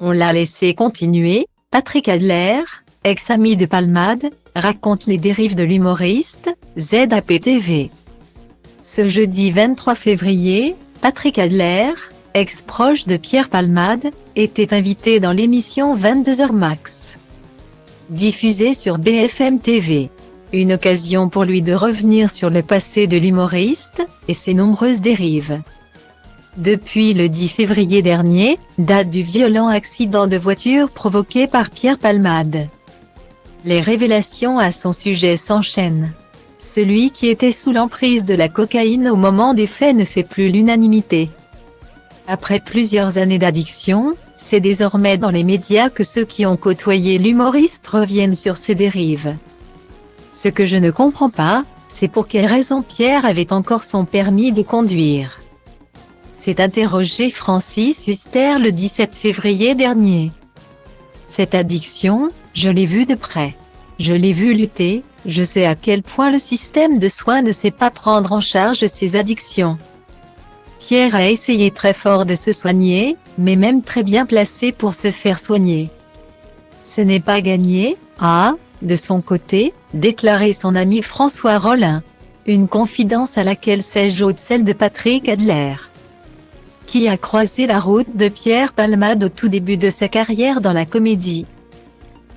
On l'a laissé continuer. Patrick Adler, ex-ami de Palmade, raconte les dérives de l'humoriste, ZAPTV. Ce jeudi 23 février, Patrick Adler, ex-proche de Pierre Palmade, était invité dans l'émission 22h Max, diffusée sur BFM TV. Une occasion pour lui de revenir sur le passé de l'humoriste, et ses nombreuses dérives. Depuis le 10 février dernier, date du violent accident de voiture provoqué par Pierre Palmade. Les révélations à son sujet s'enchaînent. Celui qui était sous l'emprise de la cocaïne au moment des faits ne fait plus l'unanimité. Après plusieurs années d'addiction, c'est désormais dans les médias que ceux qui ont côtoyé l'humoriste reviennent sur ses dérives. Ce que je ne comprends pas, c'est pour quelle raison Pierre avait encore son permis de conduire. S'est interrogé Francis Huster le 17 février dernier. Cette addiction, je l'ai vue de près. Je l'ai vue lutter, je sais à quel point le système de soins ne sait pas prendre en charge ses addictions. Pierre a essayé très fort de se soigner, mais même très bien placé pour se faire soigner. Ce n'est pas gagné, de son côté, déclarait son ami François Rollin. Une confidence à laquelle s'ajoute celle de Patrick Adler, qui a croisé la route de Pierre Palmade au tout début de sa carrière dans la comédie.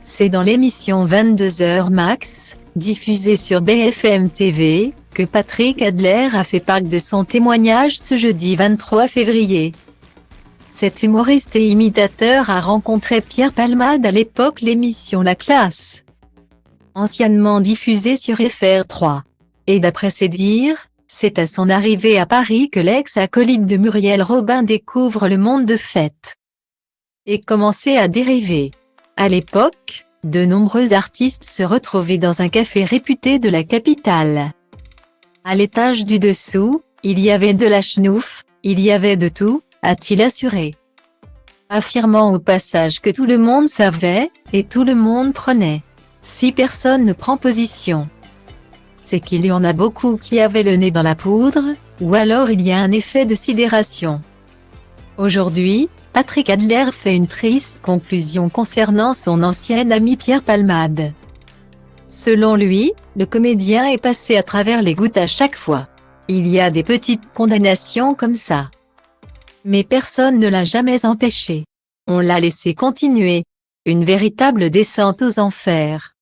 C'est dans l'émission 22h Max, diffusée sur BFM TV, que Patrick Adler a fait part de son témoignage ce jeudi 23 février. Cet humoriste et imitateur a rencontré Pierre Palmade à l'époque l'émission La Classe, anciennement diffusée sur FR3. Et d'après ses dires, c'est à son arrivée à Paris que l'ex-acolyte de Muriel Robin découvre le monde de fête et commençait à dériver. À l'époque, de nombreux artistes se retrouvaient dans un café réputé de la capitale. À l'étage du dessous, il y avait de la schnouf, il y avait de tout, a-t-il assuré, affirmant au passage que tout le monde savait, et tout le monde prenait. Si personne ne prend position, c'est qu'il y en a beaucoup qui avaient le nez dans la poudre, ou alors il y a un effet de sidération. Aujourd'hui, Patrick Adler fait une triste conclusion concernant son ancien ami Pierre Palmade. Selon lui, le comédien est passé à travers les gouttes à chaque fois. Il y a des petites condamnations comme ça, mais personne ne l'a jamais empêché. On l'a laissé continuer. Une véritable descente aux enfers.